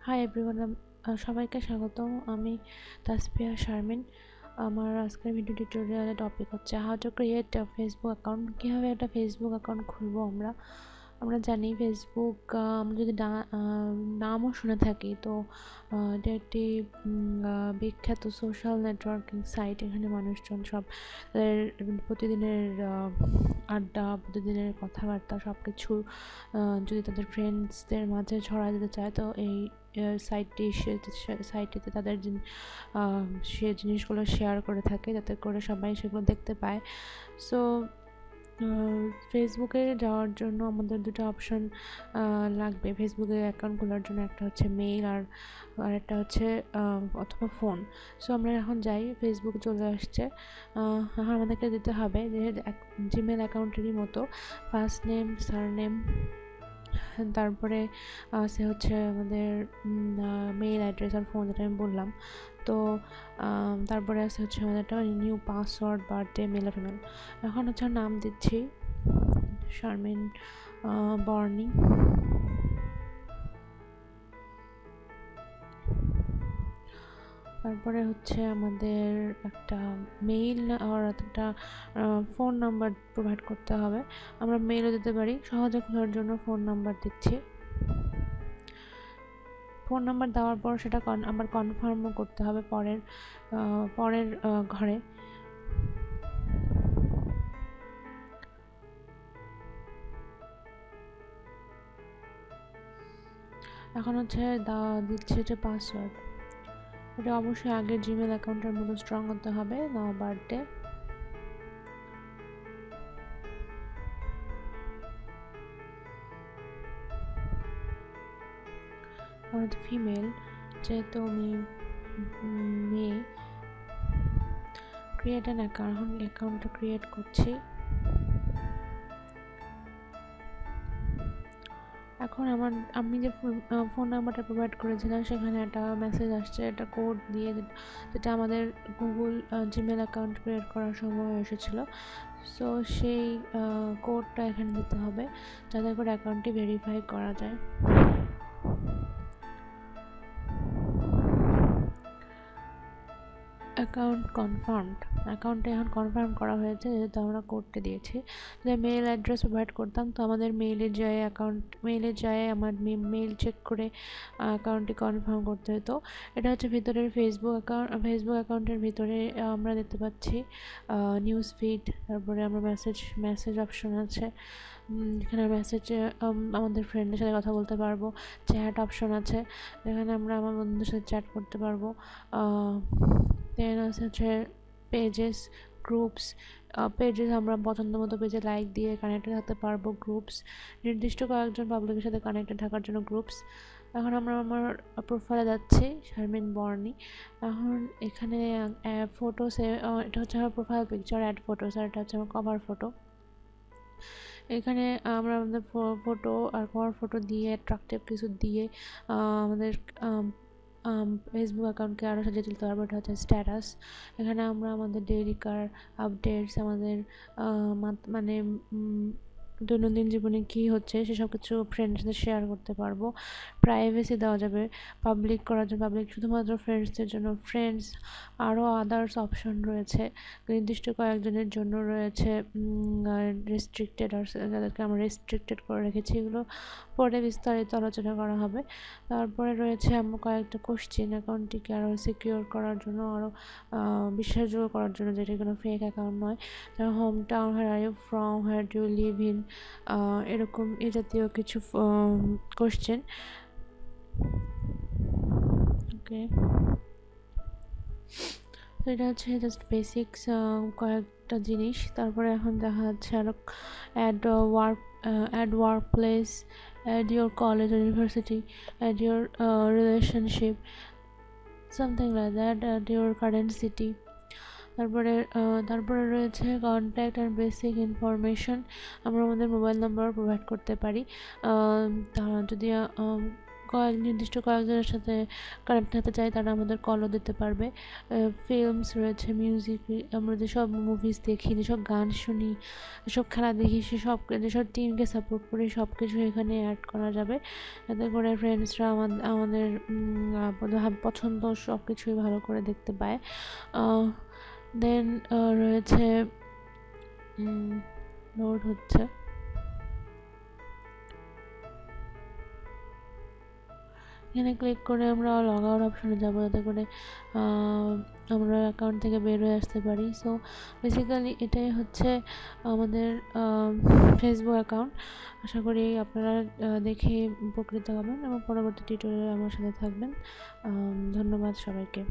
Hi everyone, সবাইকে স্বাগতম। আমি তাসফিয়া শারমিন। আমার আজকের ভিডিও টিউটোরিয়ালের টপিক হচ্ছে how to create a Facebook account. কীভাবে একটা ফেসবুক অ্যাকাউন্ট খুলবো। আমরা জানি ফেসবুক, আমরা যদি নামও শুনে থাকি, তো এটা একটি বিখ্যাত সোশ্যাল নেটওয়ার্কিং সাইট। এখানে মানুষজন সব তাদের প্রতিদিনের আড্ডা, প্রতিদিনের কথাবার্তা সব কিছু যদি তাদের ফ্রেন্ডসদের মাঝে ছড়ায় দিতে চায়, তো এই সাইটটিতে তাদের সে জিনিসগুলো শেয়ার করে থাকে, যাতে করে সবাই সেগুলো দেখতে পায়। সো ফেসবুকে যাওয়ার জন্য আমাদের দুটো অপশন লাগবে ফেসবুকে অ্যাকাউন্ট খোলার জন্য। একটা হচ্ছে মেইল, আর একটা হচ্ছে অথবা ফোন। সো আমরা এখন যাই, ফেসবুক চলে আসছে। এখন আমাদেরকে দিতে হবে যে জিমেল অ্যাকাউন্টেরই মতো ফার্স্ট নেম, সারনেম, তারপরে সে হচ্ছে আমাদের মেইল অ্যাড্রেস আর ফোন, যেটা আমি বললাম। তো তারপরে আছে হচ্ছে আমাদের একটা নিউ পাসওয়ার্ড, বার্থডে, মেল আর ফিমেল। এখন হচ্ছে নাম দিচ্ছি শারমিন বর্ণি। তারপরে হচ্ছে আমাদের একটা মেইল আর একটা ফোন নাম্বার প্রোভাইড করতে হবে। আমরা মেইলও দিতে পারি। সহজে খোলার জন্য ফোন নাম্বার দিচ্ছি। ফোন নাম্বার দেওয়ার পর সেটা আবার কনফার্মও করতে হবে পরের ঘরে। এখন হচ্ছে দিচ্ছে যে পাসওয়ার্ড, এটা অবশ্যই আগের জিমেল অ্যাকাউন্টের মতো স্ট্রং হতে হবে। নাও বার্থডে, ফিমেল, যেহেতু আমি মেয়ে। ক্রিয়েট অ্যান অ্যাকাউন্ট, এখন অ্যাকাউন্টটা ক্রিয়েট করছি। এখন আমি যে ফোন নাম্বারটা প্রোভাইড করেছিলাম, সেখানে একটা মেসেজ আসছে, একটা কোড দিয়ে, যেটা আমাদের গুগল জিমেল অ্যাকাউন্ট ক্রিয়েট করার সময় এসেছিলো। সো সেই কোডটা এখানে দিতে হবে, যাতে করে অ্যাকাউন্টটি ভেরিফাই করা যায়। অ্যাকাউন্টে এখন কনফার্ম করা হয়েছে, যেহেতু আমরা কোডটা দিয়েছি। যদি মেইল অ্যাড্রেস প্রোভাইড করতাম, তো আমাদের মেইলে যায় আমার মেইল চেক করে অ্যাকাউন্টটি কনফার্ম করতে হতো। এটা হচ্ছে ভিতরের ফেসবুক অ্যাকাউন্টের ভিতরে আমরা দেখতে পাচ্ছি নিউজ ফিড, তারপরে আমরা মেসেজ অপশন আছে। এখানে মেসেজে আমাদের ফ্রেন্ডের সাথে কথা বলতে পারবো। চ্যাট অপশন আছে, এখানে আমরা আমার বন্ধুদের সাথে চ্যাট করতে পারবো। দেন আছে হচ্ছে পেজেস, গ্রুপস। পেজেস আমরা পছন্দ মতো পেজে লাইক দিয়ে কানেক্টেড থাকতে পারবো। গ্রুপস নির্দিষ্ট কয়েকজন পাবলিকের সাথে কানেক্টেড থাকার জন্য গ্রুপস। এখন আমরা আমার প্রোফাইলে যাচ্ছি, শারমিন বর্ণি। এখন এখানে ফটোস, এটা হচ্ছে আমার প্রোফাইল পিকচার, অ্যাড ফটোস, আর এটা হচ্ছে আমার কভার ফটো। এখানে আমরা আমাদের ফটো আর কভার ফটো দিয়ে অ্যাট্রাকটিভ কিছু দিয়ে আমাদের ফেসবুক অ্যাকাউন্টকে আরও সাজিয়ে তুলতে পারবো। এটা হচ্ছে স্ট্যাটাস। এখানে আমরা আমাদের ডেইলিকার আপডেটস, আমাদের মানে দৈনন্দিন জীবনে কী হচ্ছে সেসব কিছু ফ্রেন্ডসদের সাথে শেয়ার করতে পারবো। প্রাইভেসি দেওয়া যাবে, পাবলিক করার জন্য পাবলিক, শুধুমাত্র ফ্রেন্ডসদের জন্য ফ্রেন্ডস। আরও আদার্স অপশন রয়েছে, নির্দিষ্ট কয়েকজনের জন্য রয়েছে রেস্ট্রিক্টেড, আর যাদেরকে আমরা রেস্ট্রিক্টেড করে রেখেছি। এগুলো পরে বিস্তারিত আলোচনা করা হবে। তারপরে রয়েছে আমার কয়েকটা কোশ্চেন, অ্যাকাউন্টটিকে আরও সিকিউর করার জন্য, আরও বিশ্বাসযোগ্য করার জন্য, যেটা কোনো ফেক অ্যাকাউন্ট নয়। যেমন hometown, where are you from, where do you live in, এরকম এই জাতীয় কিছু কোশ্চেন। ওকে, তো এটা হচ্ছে জাস্ট বেসিক্স কয়েকটা জিনিস। তারপরে এখন দেখা যাচ্ছে আরও add workplace, add your college or university, add your relationship, something like that, add your current city. তারপরে রয়েছে কন্ট্যাক্ট আর বেসিক ইনফরমেশন। আমরা আমাদের মোবাইল নাম্বার প্রোভাইড করতে পারি। যদি নির্দিষ্ট কয়েকজনের সাথে কানেক্ট থাকতে চাই তারা আমাদের কলও দিতে পারবে। ফিল্মস রয়েছে, মিউজিক, আমরা যেসব মুভিজ দেখি, যেসব গান শুনি, যেসব খেলা দেখি, যেসব টিমকে সাপোর্ট করি সব কিছু এখানে অ্যাড করা যাবে, যাতে করে ফ্রেন্ডসরা আমাদের পছন্দ সব কিছুই ভালো করে দেখতে পায়। দেন রয়েছে লোড হচ্ছে, এখানে ক্লিক করে আমরা লগ আউট অপশনে যাবো, যাতে করে আমরা অ্যাকাউন্ট থেকে বের হয়ে আসতে পারি। সো বেসিক্যালি এটাই হচ্ছে আমাদের ফেসবুক অ্যাকাউন্ট। আশা করি আপনারা দেখে উপকৃত হবেন এবং পরবর্তী টিউটোরিয়ালে আমার সাথে থাকবেন। ধন্যবাদ সবাইকে।